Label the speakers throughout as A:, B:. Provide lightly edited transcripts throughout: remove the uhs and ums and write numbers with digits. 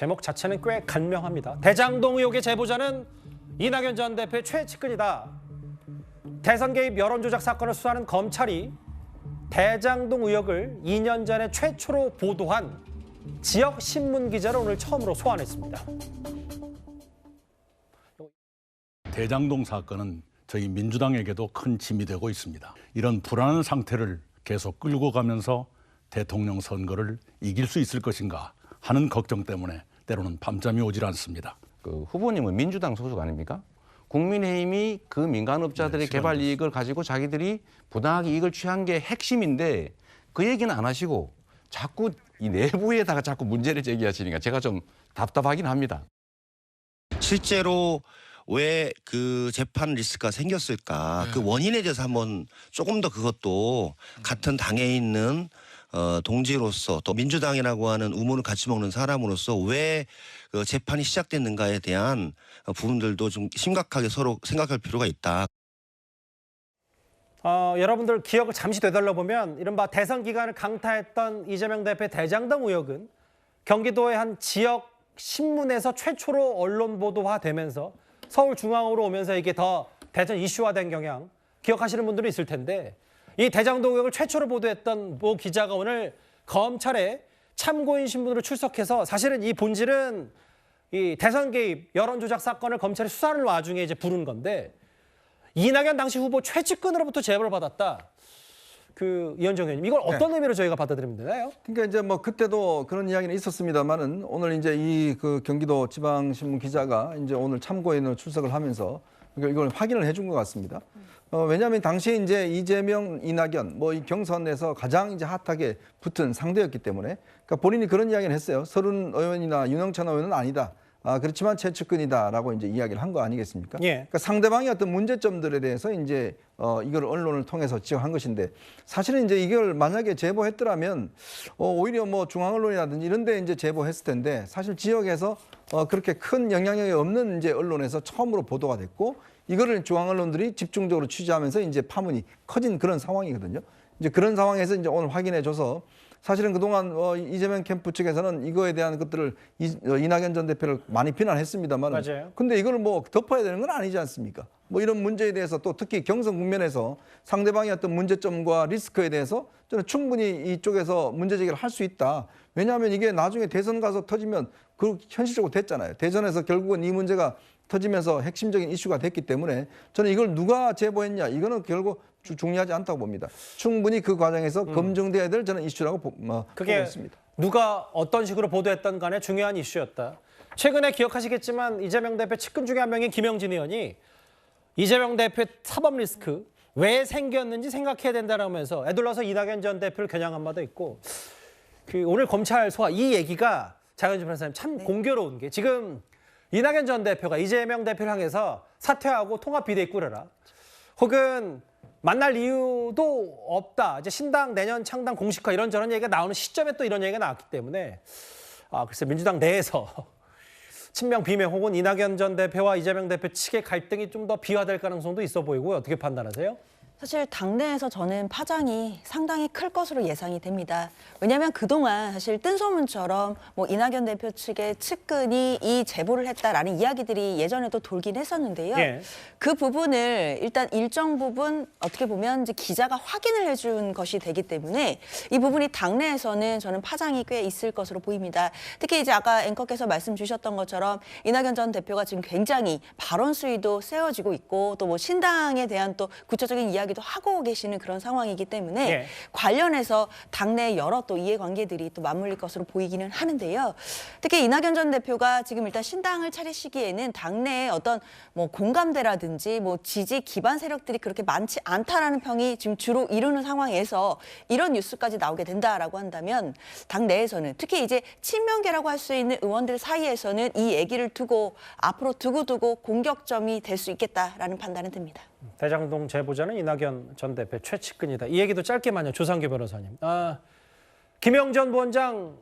A: 제목 자체는 꽤 간명합니다. 대장동 의혹의 제보자는 이낙연 전 대표의 최측근이다. 대선 개입 여론조작 사건을 수사하는 검찰이 대장동 의혹을 2년 전에 최초로 보도한 지역 신문 기자를 오늘 처음으로 소환했습니다.
B: 대장동 사건은 저희 민주당에게도 큰 짐이 되고 있습니다. 이런 불안한 상태를 계속 끌고 가면서 대통령 선거를 이길 수 있을 것인가 하는 걱정 때문에 때로는 밤잠이 오질 않습니다.
C: 그 후보님은 민주당 소속 아닙니까? 국민의힘이 그 민간업자들의 개발 이익을 가지고 자기들이 부당하게 이익을 취한 게 핵심인데 그 얘기는 안 하시고 자꾸 이 내부에다가 자꾸 문제를 제기하시니까 제가 좀 답답하긴 합니다.
D: 실제로 왜 그 재판 리스크가 생겼을까? 그 원인에 대해서 한번 조금 더 그것도 같은 당에 있는 동지로서 또 민주당이라고 하는 우물을 같이 먹는 사람으로서 왜 그 재판이 시작됐는가에 대한 부분들도 좀 심각하게 서로 생각할 필요가 있다.
A: 여러분들 기억을 잠시 되돌려보면 이른바 대선 기간을 강타했던 이재명 대표의 대장동 의혹은 경기도의 한 지역 신문에서 최초로 언론 보도화되면서 서울중앙으로 오면서 이게 더 대전 이슈화된 경향 기억하시는 분들이 있을 텐데 이 대장동 의혹을 최초로 보도했던 모 기자가 오늘 검찰에 참고인 신분으로 출석해서 사실은 이 본질은 이 대선 개입 여론조작 사건을 검찰이 수사하는 와중에 이제 부른 건데 이낙연 당시 후보 최측근으로부터 제보를 받았다. 그 이현정 의원님 이걸 어떤 의미로 저희가 받아들이면 되나요?
E: 그러니까 이제 뭐 그때도 그런 이야기는 있었습니다만은 오늘 이제 이 그 경기도 지방신문 기자가 이제 오늘 참고인으로 출석을 하면서 이걸 확인을 해준 것 같습니다. 왜냐하면 당시에 이제 이재명, 이낙연 뭐 이 경선에서 가장 이제 핫하게 붙은 상대였기 때문에 그러니까 본인이 그런 이야기를 했어요. 서른 의원이나 윤영찬 의원은 아니다. 그렇지만 최측근이다라고 이제 이야기를 한 거 아니겠습니까?
A: 예.
E: 그러니까 상대방의 어떤 문제점들에 대해서 이제 이걸 언론을 통해서 지적한 것인데 사실은 이제 이걸 만약에 제보했더라면 오히려 뭐 중앙 언론이라든지 이런 데 이제 제보했을 텐데 사실 지역에서 그렇게 큰 영향력이 없는 이제 언론에서 처음으로 보도가 됐고 이거를 중앙 언론들이 집중적으로 취재하면서 이제 파문이 커진 그런 상황이거든요. 이제 그런 상황에서 이제 오늘 확인해줘서 사실은 그동안 이재명 캠프 측에서는 이거에 대한 것들을 이낙연 전 대표를 많이 비난했습니다만
A: 맞아요.
E: 근데 이걸 뭐 덮어야 되는 건 아니지 않습니까? 뭐 이런 문제에 대해서 또 특히 경선 국면에서 상대방의 어떤 문제점과 리스크에 대해서 저는 충분히 이쪽에서 문제 제기를 할 수 있다. 왜냐하면 이게 나중에 대선 가서 터지면 그 현실적으로 됐잖아요. 대선에서 결국은 이 문제가 터지면서 핵심적인 이슈가 됐기 때문에 저는 이걸 누가 제보했냐 이거는 결국 중요하지 않다고 봅니다. 충분히 그 과정에서 검증돼야 될 저는 이슈라고 보고
A: 그게
E: 있습니다.
A: 누가 어떤 식으로 보도했던 간에 중요한 이슈였다. 최근에 기억하시겠지만 이재명 대표 측근 중에 한 명인 김영진 의원이 이재명 대표의 사법 리스크 왜 생겼는지 생각해야 된다라면서 애둘러서 이낙연 전 대표를 겨냥한 바도 있고 그 오늘 검찰 소화 이 얘기가 장현주 변호사님 참 공교로운 게 지금 이낙연 전 대표가 이재명 대표를 향해서 사퇴하고 통합 비대위 꾸려라. 혹은 만날 이유도 없다. 이제 신당 내년 창당 공식화 이런저런 얘기가 나오는 시점에 또 이런 얘기가 나왔기 때문에 글쎄 민주당 내에서 친명 비명 혹은 이낙연 전 대표와 이재명 대표 측의 갈등이 좀 더 비화될 가능성도 있어 보이고요. 어떻게 판단하세요?
F: 사실 당내에서 저는 파장이 상당히 클 것으로 예상이 됩니다. 왜냐하면 그동안 사실 뜬소문처럼 뭐 이낙연 대표 측의 측근이 이 제보를 했다라는 이야기들이 예전에도 돌긴 했었는데요.
A: 예.
F: 그 부분을 일단 일정 부분 어떻게 보면 이제 기자가 확인을 해준 것이 되기 때문에 이 부분이 당내에서는 저는 파장이 꽤 있을 것으로 보입니다. 특히 이제 아까 앵커께서 말씀 주셨던 것처럼 이낙연 전 대표가 지금 굉장히 발언 수위도 세워지고 있고 또 뭐 신당에 대한 또 구체적인 이야기도 하고 계시는 그런 상황이기 때문에
A: 예.
F: 관련해서 당내 여러 또 이해관계들이 또 맞물릴 것으로 보이기는 하는데요. 특히 이낙연 전 대표가 지금 일단 신당을 차리시기에는 당내에 어떤 뭐 공감대라든지 뭐 지지 기반 세력들이 그렇게 많지 않다라는 평이 지금 주로 이루는 상황에서 이런 뉴스까지 나오게 된다라고 한다면 당내에서는 특히 이제 친명계라고 할 수 있는 의원들 사이에서는 이 얘기를 두고 앞으로 두고두고 공격점이 될 수 있겠다라는 판단은 듭니다.
A: 대장동 제보자는 이낙연 전 대표 최측근이다. 이 얘기도 짧게만요. 조상규 변호사님. 김영 전 부원장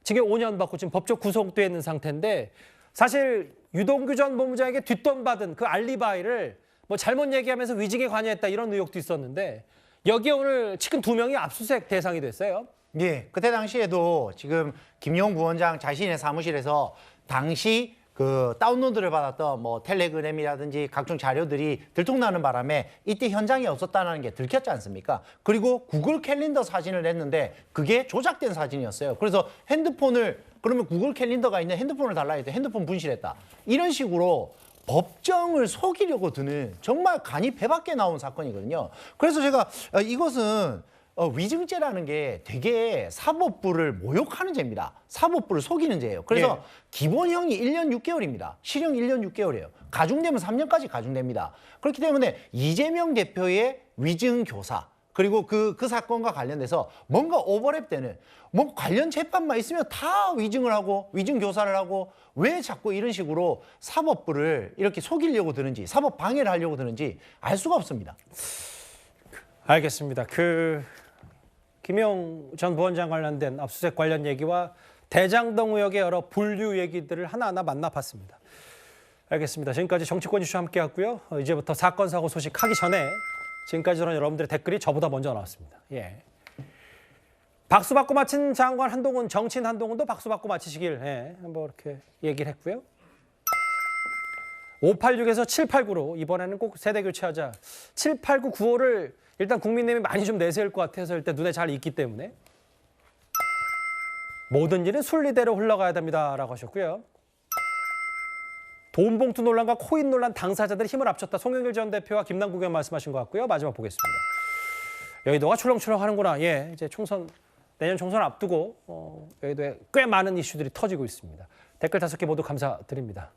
A: 징역 5년 받고 지금 법적 구속돼 있는 상태인데 사실 유동규 전 본부장에게 뒷돈 받은 그 알리바이를 뭐 잘못 얘기하면서 위증에 관여했다 이런 의혹도 있었는데 여기에 오늘 측근 2명이 압수수색 대상이 됐어요.
G: 예, 그때 당시에도 지금 김용 부원장 자신의 사무실에서 당시 그 다운로드를 받았던 뭐 텔레그램이라든지 각종 자료들이 들통나는 바람에 이때 현장에 없었다는 게 들켰지 않습니까? 그리고 구글 캘린더 사진을 냈는데 그게 조작된 사진이었어요. 그래서 핸드폰을 그러면 구글 캘린더가 있는 핸드폰을 달라 했더니 핸드폰 분실했다. 이런 식으로 법정을 속이려고 드는 정말 간이 배 밖에 나온 사건이거든요. 그래서 제가 이것은 위증죄라는 게 되게 사법부를 모욕하는 죄입니다. 사법부를 속이는 죄예요. 그래서 기본형이 1년 6개월입니다. 실형 1년 6개월이에요. 가중되면 3년까지 가중됩니다. 그렇기 때문에 이재명 대표의 위증교사 그리고 그 사건과 관련돼서 뭔가 오버랩되는 뭐 관련 재판만 있으면 다 위증을 하고 위증교사를 하고 왜 자꾸 이런 식으로 사법부를 이렇게 속이려고 드는지 사법 방해를 하려고 드는지 알 수가 없습니다.
A: 알겠습니다. 김용 전 부원장 관련된 압수수색 관련 얘기와 대장동 의혹의 여러 분류 얘기들을 하나하나 만나봤습니다. 알겠습니다. 지금까지 정치권 이슈 함께했고요. 이제부터 사건 사고 소식 하기 전에 지금까지 저는 여러분들의 댓글이 저보다 먼저 나왔습니다. 예. 박수 받고 마친 장관 한동훈, 정치인 한동훈도 박수 받고 마치시길 뭐 이렇게 얘기를 했고요. 586에서 789로 이번에는 꼭 세대 교체하자. 789, 9호를 일단 국민의힘이 많이 좀 내세울 것 같아서 일단 눈에 잘 익기 때문에 모든 일은 순리대로 흘러가야 됩니다라고 하셨고요. 돈 봉투 논란과 코인 논란 당사자들이 힘을 합쳤다. 송영길 전 대표와 김남국 의원 말씀하신 것 같고요. 마지막 보겠습니다. 여의도가 출렁출렁하는구나. 예, 이제 내년 총선 앞두고 여의도에 꽤 많은 이슈들이 터지고 있습니다. 댓글 5개 모두 감사드립니다.